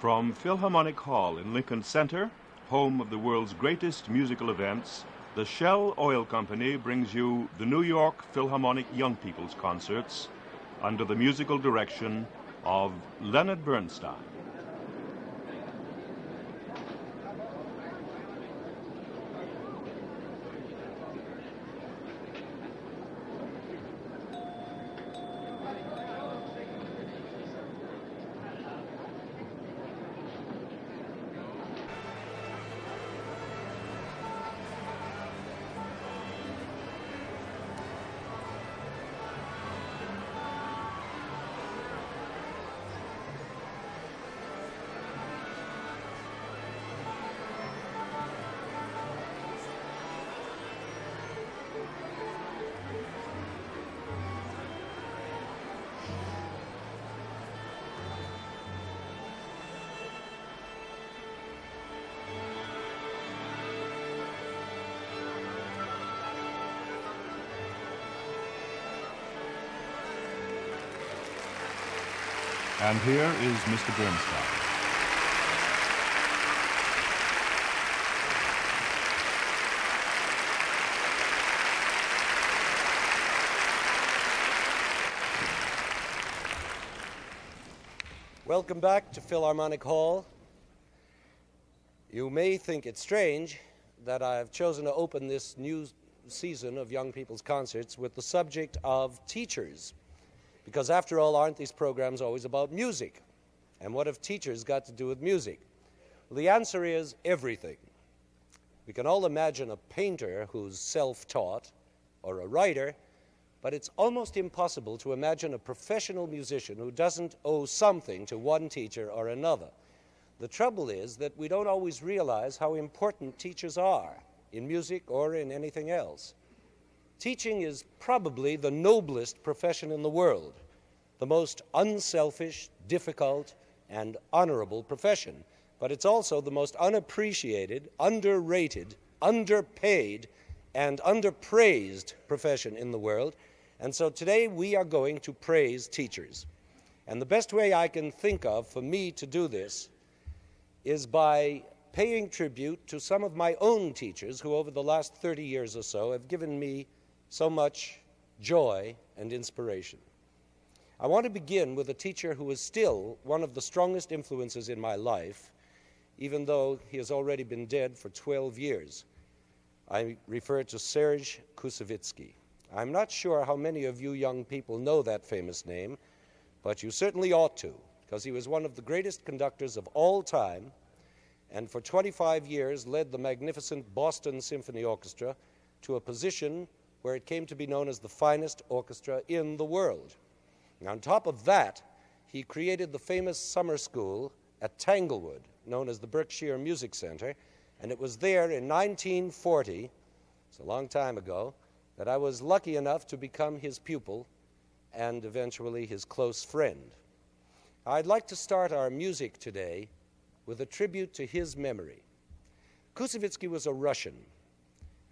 From Philharmonic Hall in Lincoln Center, home of the world's greatest musical events, the Shell Oil Company brings you the New York Philharmonic Young People's Concerts under the musical direction of Leonard Bernstein. And here is Mr. Bernstein. Welcome back to Philharmonic Hall. You may think it strange that I've chosen to open this new season of Young People's Concerts with the subject of teachers. Because after all, aren't these programs always about music? And what have teachers got to do with music? Well, the answer is everything. We can all imagine a painter who's self-taught, or a writer, but it's almost impossible to imagine a professional musician who doesn't owe something to one teacher or another. The trouble is that we don't always realize how important teachers are in music or in anything else. Teaching is probably the noblest profession in the world, the most unselfish, difficult, and honorable profession. But it's also the most unappreciated, underrated, underpaid, and underpraised profession in the world. And so today we are going to praise teachers. And the best way I can think of for me to do this is by paying tribute to some of my own teachers who over the last 30 years or so have given me so much joy and inspiration. I want to begin with a teacher who is still one of the strongest influences in my life, even though he has already been dead for 12 years. I refer to Serge Koussevitzky. I'm not sure how many of you young people know that famous name, but you certainly ought to, because he was one of the greatest conductors of all time, and for 25 years led the magnificent Boston Symphony Orchestra to a position where it came to be known as the finest orchestra in the world. And on top of that, he created the famous summer school at Tanglewood, known as the Berkshire Music Center, and it was there in 1940, it's a long time ago, that I was lucky enough to become his pupil and eventually his close friend. I'd like to start our music today with a tribute to his memory. Koussevitzky was a Russian,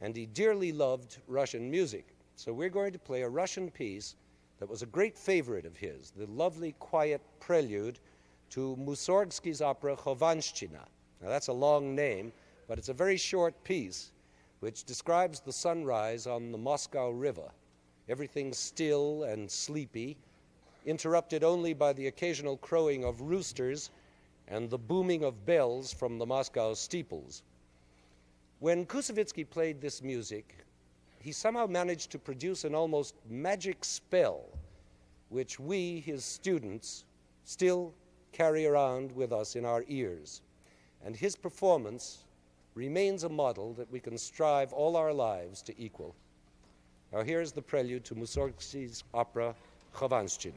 and he dearly loved Russian music. So we're going to play a Russian piece that was a great favorite of his, the lovely, quiet prelude to Mussorgsky's opera Khovanshchina. Now that's a long name, but it's a very short piece which describes the sunrise on the Moscow River. Everything still and sleepy, interrupted only by the occasional crowing of roosters and the booming of bells from the Moscow steeples. When Koussevitzky played this music, he somehow managed to produce an almost magic spell, which we, his students, still carry around with us in our ears. And his performance remains a model that we can strive all our lives to equal. Now here's the prelude to Mussorgsky's opera Khovanshchina.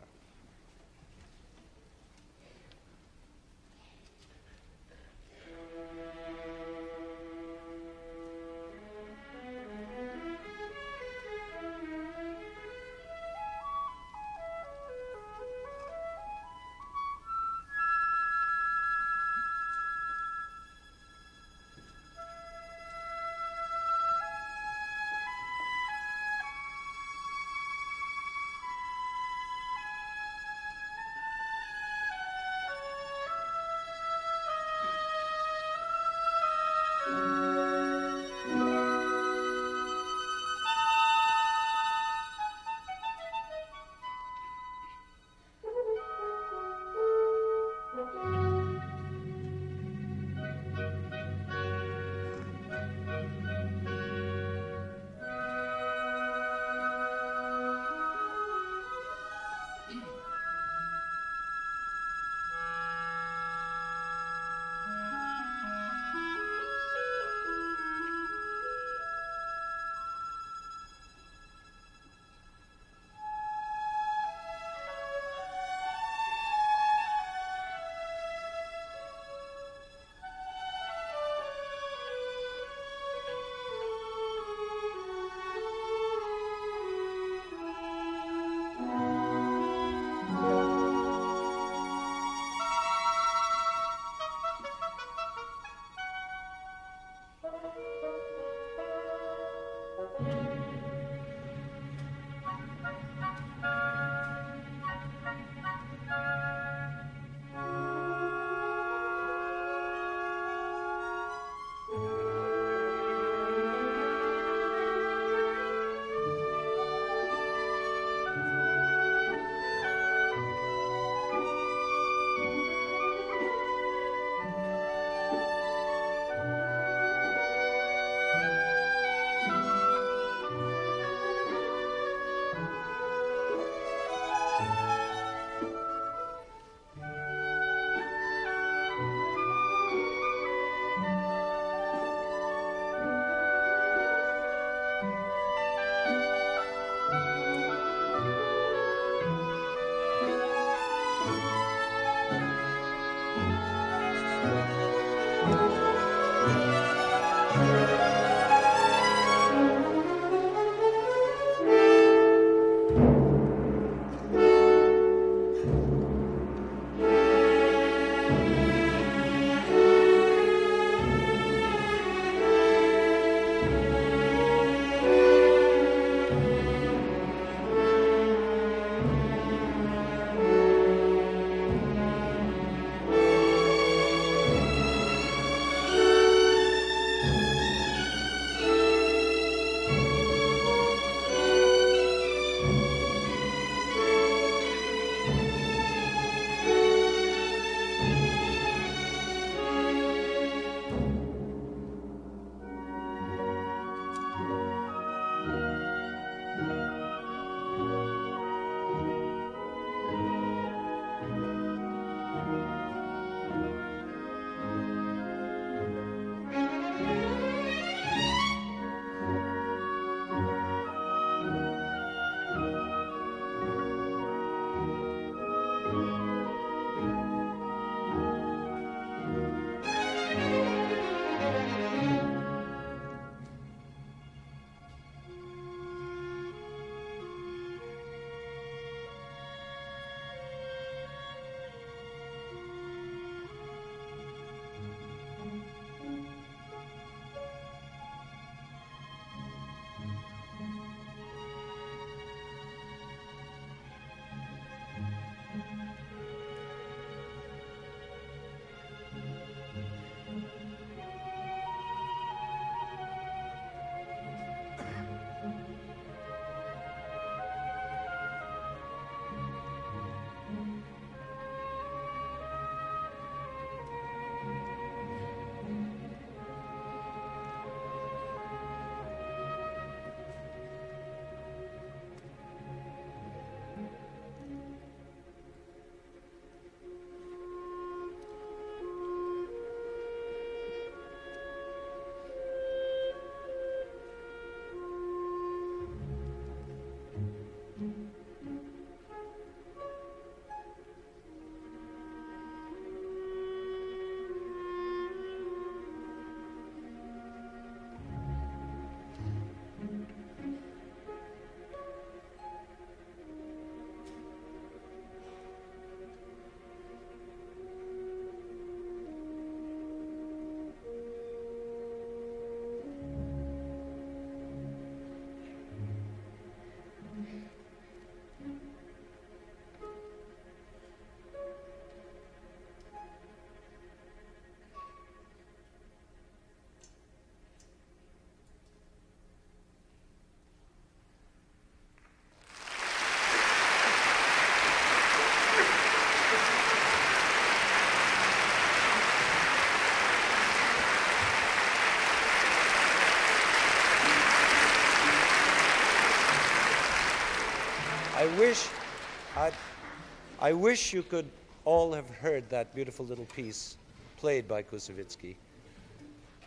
I wish you could all have heard that beautiful little piece played by Koussevitzky.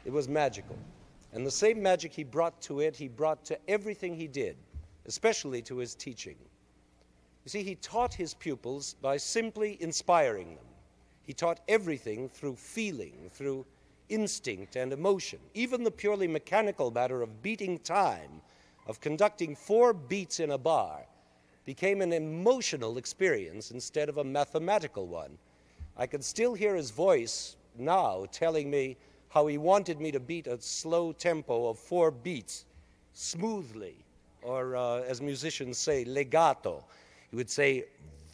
It was magical. And the same magic he brought to it, he brought to everything he did, especially to his teaching. You see, he taught his pupils by simply inspiring them. He taught everything through feeling, through instinct and emotion. Even the purely mechanical matter of beating time, of conducting 4 beats in a bar, became an emotional experience instead of a mathematical one. I can still hear his voice now telling me how he wanted me to beat a slow tempo of 4 beats smoothly, or as musicians say, legato. He would say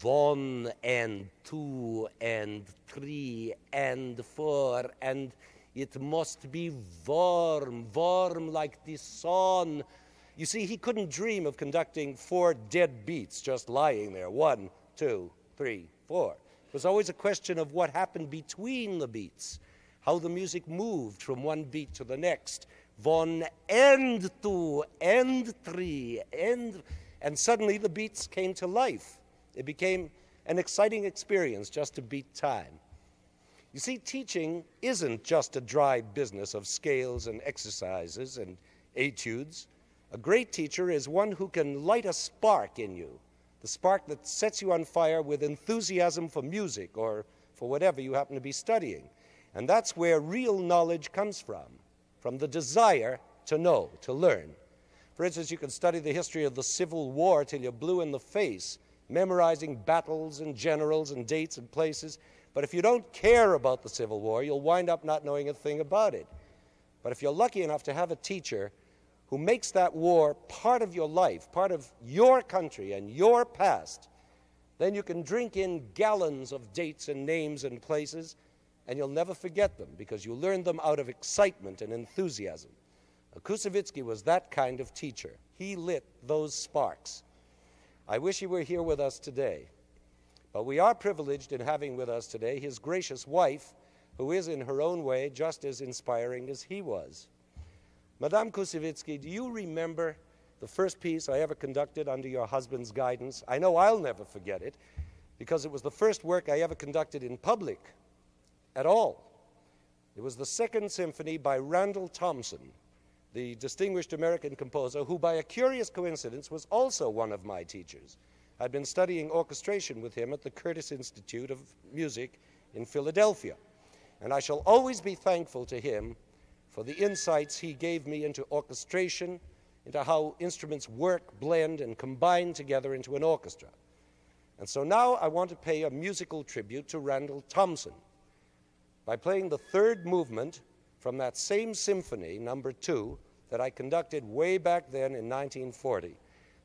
1 and 2 and 3 and 4, and it must be warm, warm like the sun. You see, he couldn't dream of conducting 4 dead beats just lying there. 1, 2, 3, 4. It was always a question of what happened between the beats, how the music moved from one beat to the next, Von End to End 3, End. And suddenly the beats came to life. It became an exciting experience just to beat time. You see, teaching isn't just a dry business of scales and exercises and etudes. A great teacher is one who can light a spark in you, the spark that sets you on fire with enthusiasm for music or for whatever you happen to be studying. And that's where real knowledge comes from the desire to know, to learn. For instance, you can study the history of the Civil War till you're blue in the face, memorizing battles and generals and dates and places. But if you don't care about the Civil War, you'll wind up not knowing a thing about it. But if you're lucky enough to have a teacher who makes that war part of your life, part of your country and your past, then you can drink in gallons of dates and names and places, and you'll never forget them because you learned them out of excitement and enthusiasm. Koussevitzky was that kind of teacher. He lit those sparks. I wish he were here with us today. But we are privileged in having with us today his gracious wife, who is in her own way just as inspiring as he was. Madame Koussevitzky, do you remember the first piece I ever conducted under your husband's guidance? I know I'll never forget it because it was the first work I ever conducted in public at all. It was the Second Symphony by Randall Thompson, the distinguished American composer who, by a curious coincidence, was also one of my teachers. I'd been studying orchestration with him at the Curtis Institute of Music in Philadelphia. And I shall always be thankful to him for the insights he gave me into orchestration, into how instruments work, blend, and combine together into an orchestra. And so now I want to pay a musical tribute to Randall Thompson by playing the third movement from that same symphony, number 2, that I conducted way back then in 1940.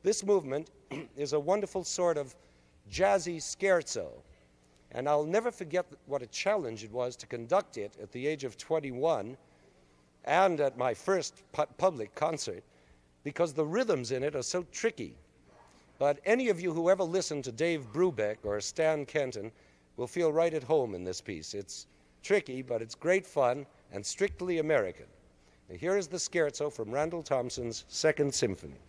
This movement is a wonderful sort of jazzy scherzo, and I'll never forget what a challenge it was to conduct it at the age of 21 and at my first public concert, because the rhythms in it are so tricky. But any of you who ever listened to Dave Brubeck or Stan Kenton will feel right at home in this piece. It's tricky, but it's great fun and strictly American. Now, here is the scherzo from Randall Thompson's Second Symphony.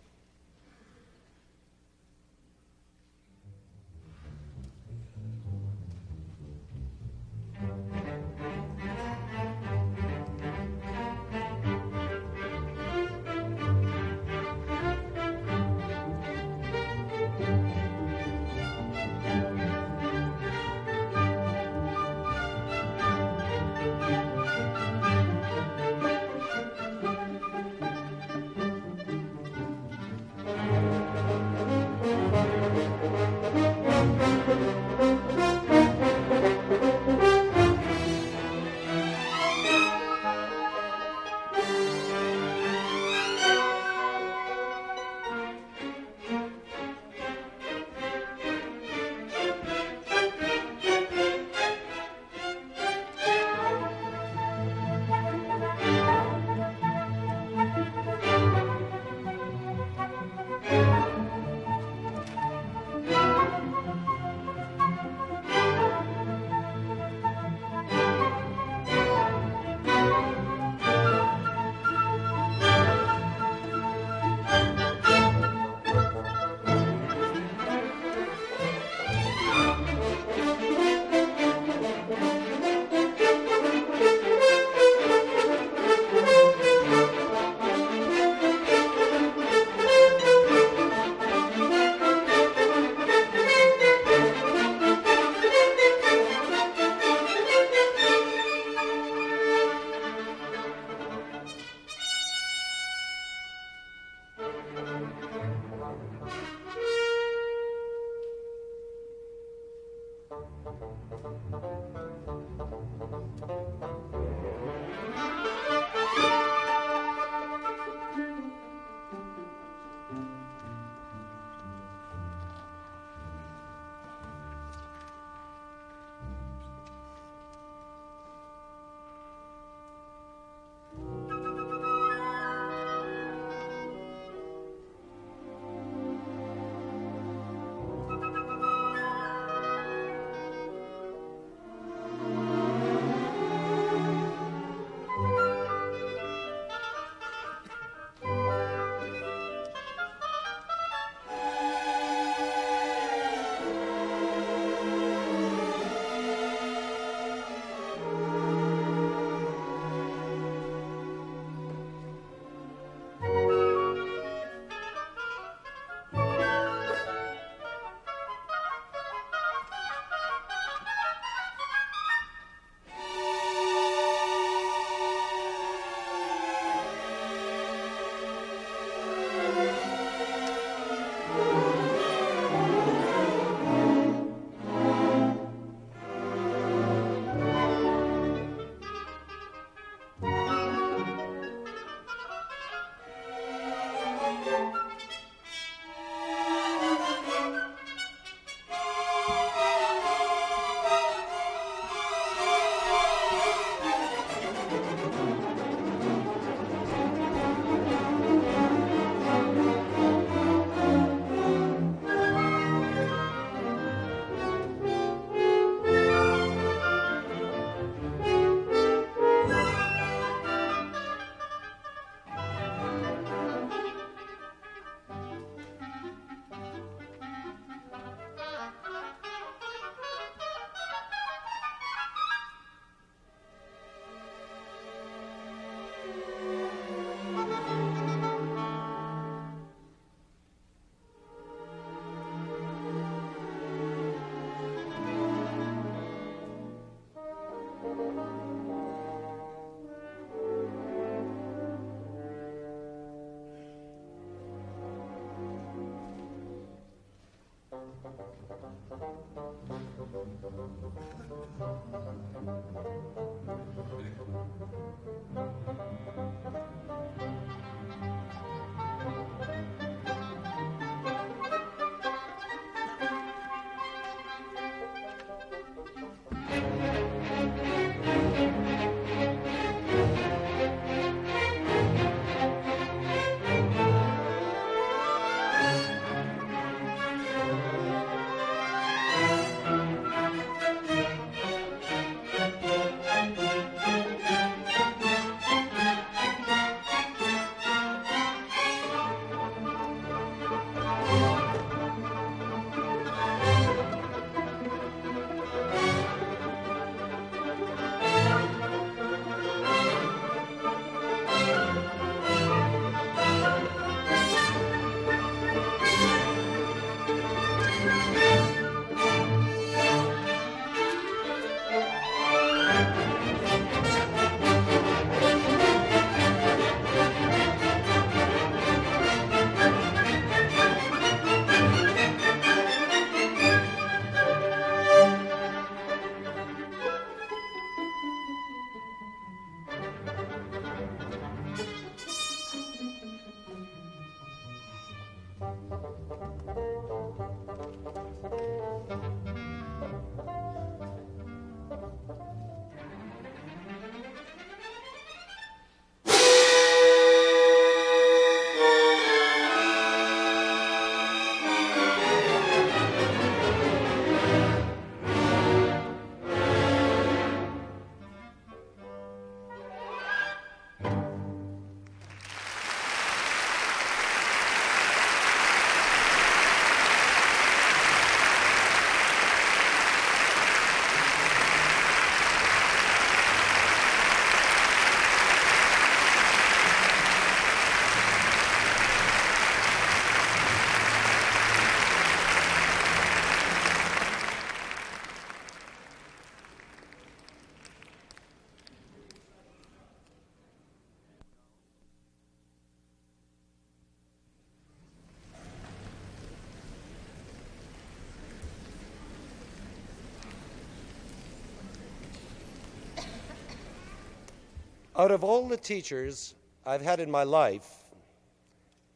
Out of all the teachers I've had in my life,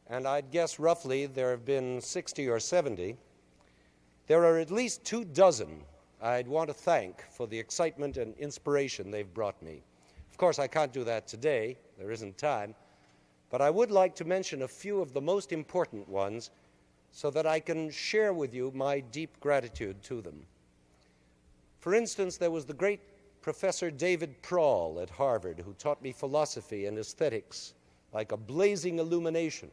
and I'd guess roughly there have been 60 or 70, there are at least 24 I'd want to thank for the excitement and inspiration they've brought me. Of course, I can't do that today. There isn't time. But I would like to mention a few of the most important ones so that I can share with you my deep gratitude to them. For instance, there was the great Professor David Prohl at Harvard, who taught me philosophy and aesthetics like a blazing illumination.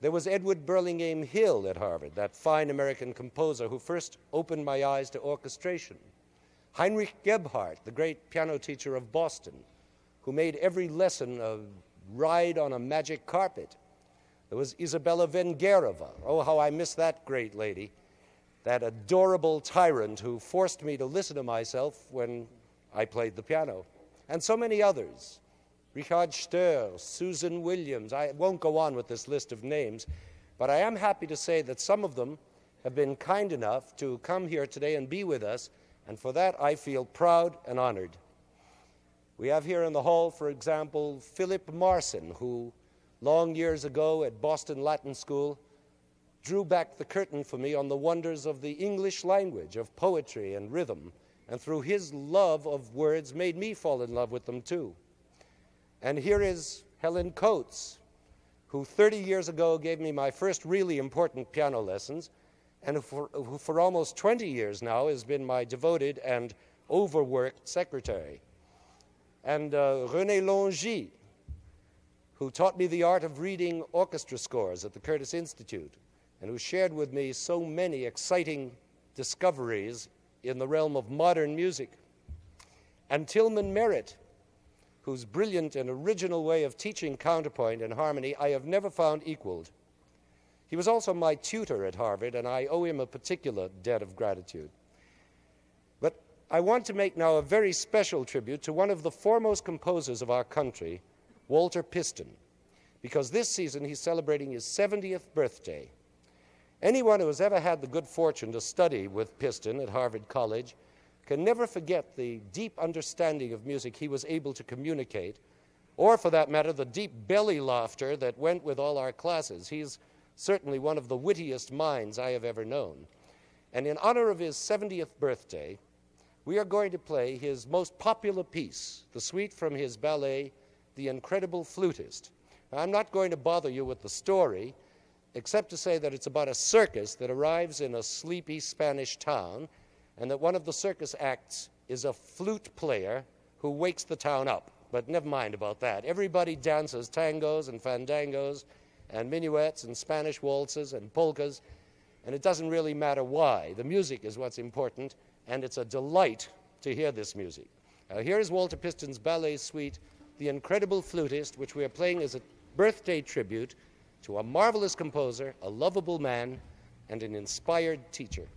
There was Edward Burlingame Hill at Harvard, that fine American composer who first opened my eyes to orchestration. Heinrich Gebhardt, the great piano teacher of Boston, who made every lesson a ride on a magic carpet. There was Isabella Vengerova. Oh, how I miss that great lady, that adorable tyrant who forced me to listen to myself when I played the piano. And so many others. Richard Steur, Susan Williams. I won't go on with this list of names, but I am happy to say that some of them have been kind enough to come here today and be with us, and for that I feel proud and honored. We have here in the hall, for example, Philip Marson, who long years ago at Boston Latin School drew back the curtain for me on the wonders of the English language, of poetry and rhythm, and through his love of words made me fall in love with them too. And here is Helen Coates, who 30 years ago gave me my first really important piano lessons, and who for almost 20 years now has been my devoted and overworked secretary. And René Longy, who taught me the art of reading orchestra scores at the Curtis Institute, and who shared with me so many exciting discoveries in the realm of modern music. And Tilman Merritt, whose brilliant and original way of teaching counterpoint and harmony I have never found equaled. He was also my tutor at Harvard, and I owe him a particular debt of gratitude. But I want to make now a very special tribute to one of the foremost composers of our country, Walter Piston, because this season he's celebrating his 70th birthday. Anyone who has ever had the good fortune to study with Piston at Harvard College can never forget the deep understanding of music he was able to communicate, or for that matter, the deep belly laughter that went with all our classes. He's certainly one of the wittiest minds I have ever known. And in honor of his 70th birthday, we are going to play his most popular piece, the suite from his ballet, The Incredible Flutist. Now, I'm not going to bother you with the story, except to say that it's about a circus that arrives in a sleepy Spanish town, and that one of the circus acts is a flute player who wakes the town up. But never mind about that. Everybody dances tangos and fandangos and minuets and Spanish waltzes and polkas, and it doesn't really matter why. The music is what's important, and it's a delight to hear this music. Now, here is Walter Piston's ballet suite, The Incredible Flutist, which we are playing as a birthday tribute to a marvelous composer, a lovable man, and an inspired teacher.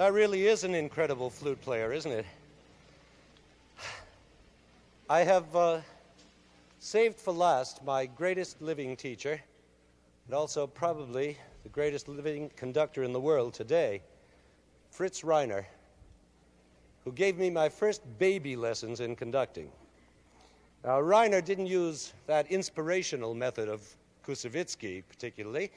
That really is an incredible flute player, isn't it? I have saved for last my greatest living teacher, and also probably the greatest living conductor in the world today, Fritz Reiner, who gave me my first baby lessons in conducting. Now, Reiner didn't use that inspirational method of Kusevitsky particularly.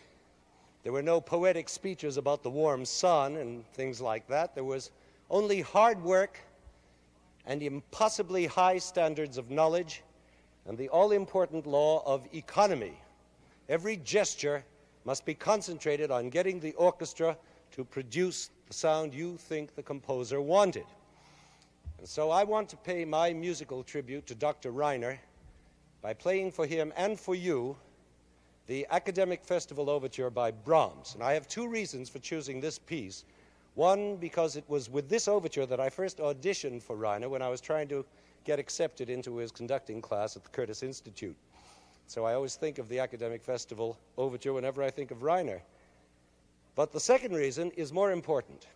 There were no poetic speeches about the warm sun and things like that. There was only hard work and impossibly high standards of knowledge and the all-important law of economy. Every gesture must be concentrated on getting the orchestra to produce the sound you think the composer wanted. And so I want to pay my musical tribute to Dr. Reiner by playing for him and for you the Academic Festival Overture by Brahms. And I have two reasons for choosing this piece. One, because it was with this overture that I first auditioned for Reiner when I was trying to get accepted into his conducting class at the Curtis Institute. So I always think of the Academic Festival Overture whenever I think of Reiner. But the second reason is more important.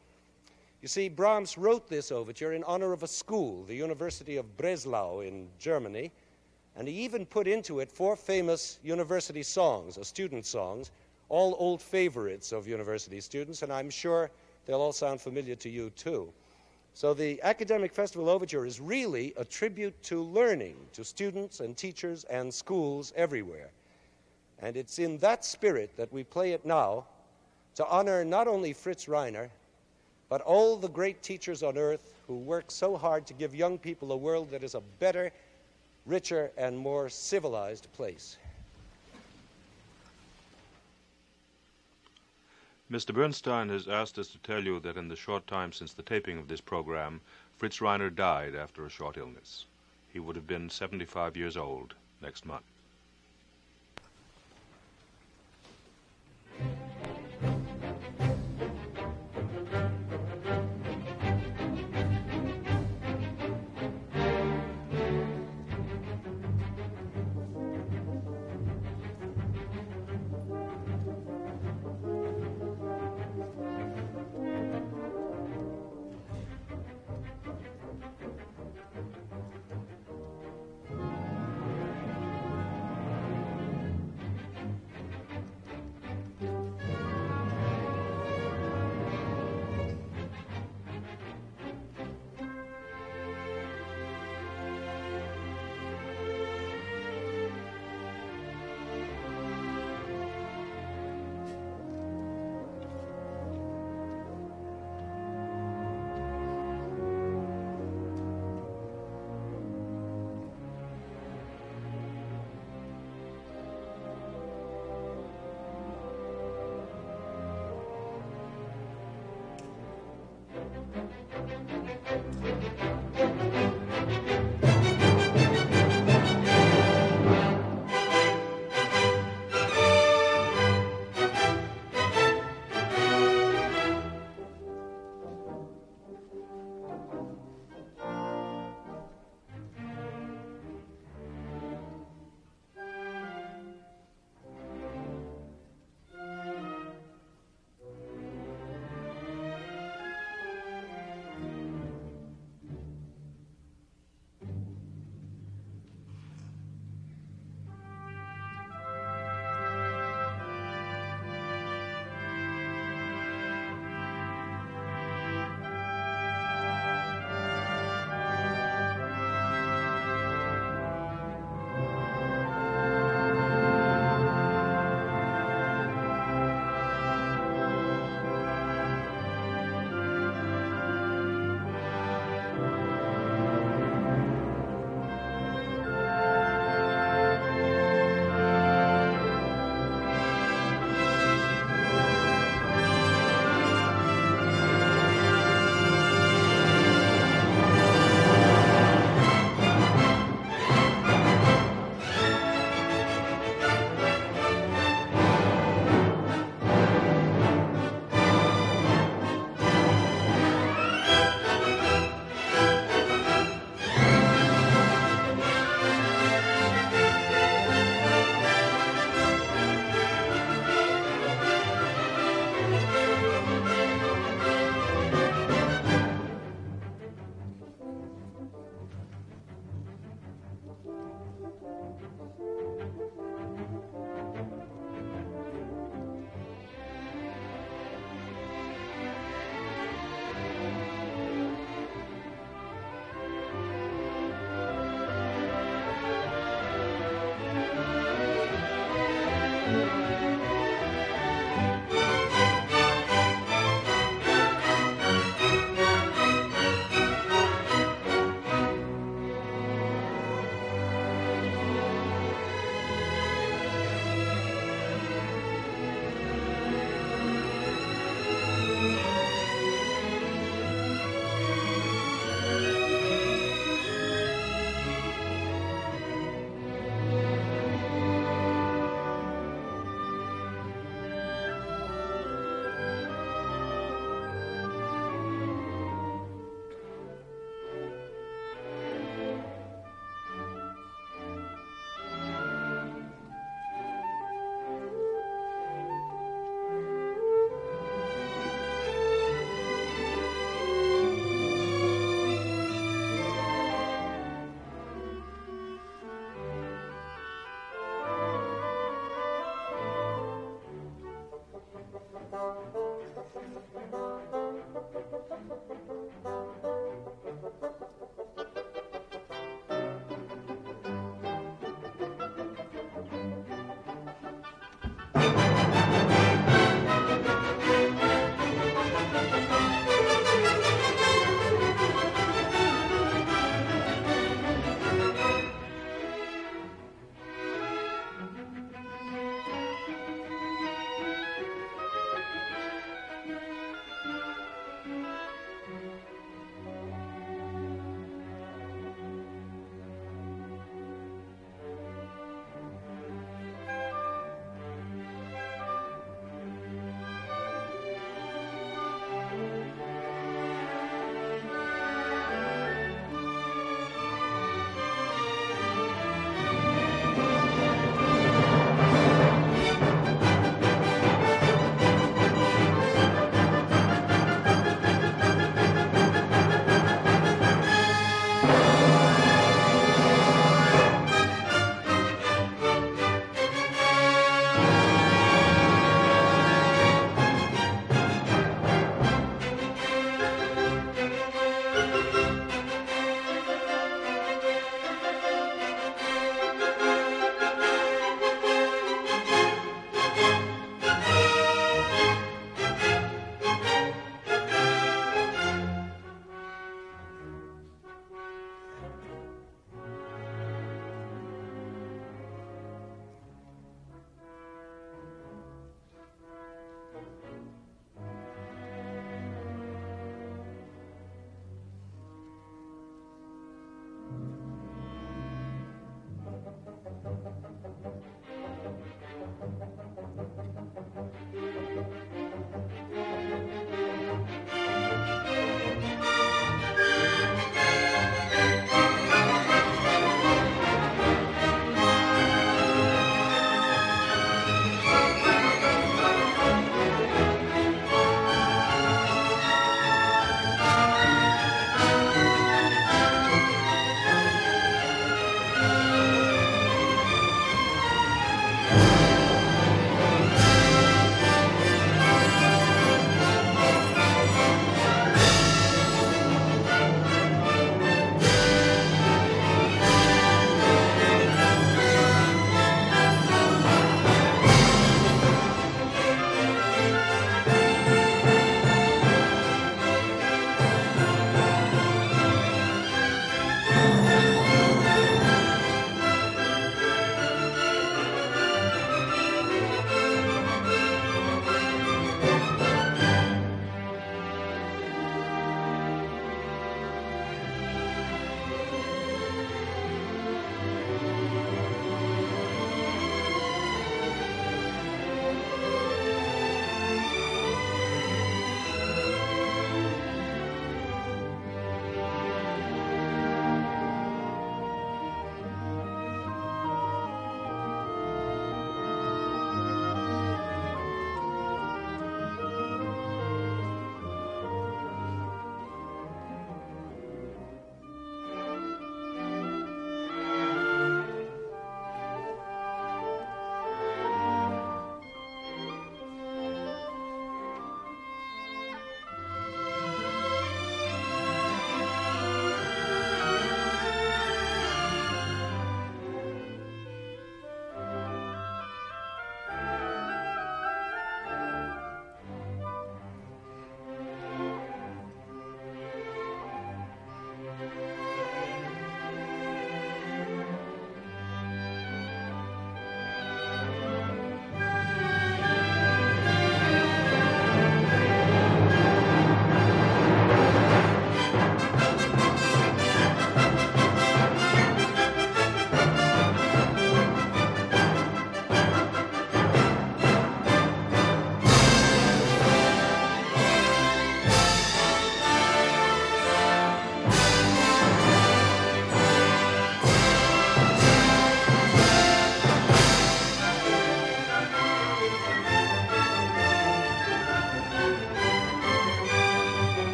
You see, Brahms wrote this overture in honor of a school, the University of Breslau in Germany, and he even put into it 4 famous university songs, or student songs, all old favorites of university students, and I'm sure they'll all sound familiar to you too. So the Academic Festival Overture is really a tribute to learning, to students and teachers and schools everywhere. And it's in that spirit that we play it now to honor not only Fritz Reiner, but all the great teachers on earth who work so hard to give young people a world that is a better, richer, and more civilized place. Mr. Bernstein has asked us to tell you that in the short time since the taping of this program, Fritz Reiner died after a short illness. He would have been 75 years old next month.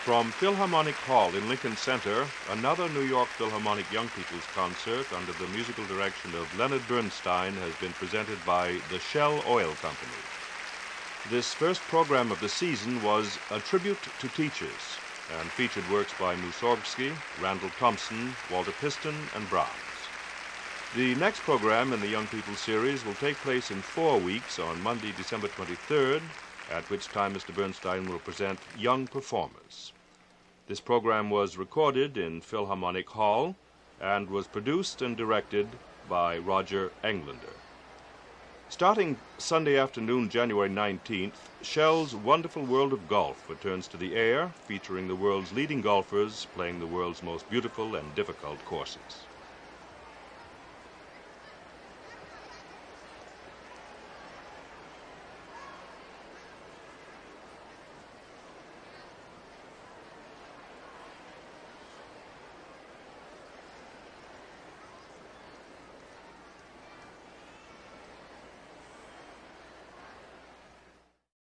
From Philharmonic Hall in Lincoln Center, another New York Philharmonic Young People's Concert under the musical direction of Leonard Bernstein has been presented by the Shell Oil Company. This first program of the season was a tribute to teachers and featured works by Mussorgsky, Randall Thompson, Walter Piston, and Brahms. The next program in the Young People series will take place in 4 weeks on Monday, December 23rd, at which time Mr. Bernstein will present Young Performers. This program was recorded in Philharmonic Hall and was produced and directed by Roger Englander. Starting Sunday afternoon, January 19th, Shell's Wonderful World of Golf returns to the air, featuring the world's leading golfers playing the world's most beautiful and difficult courses.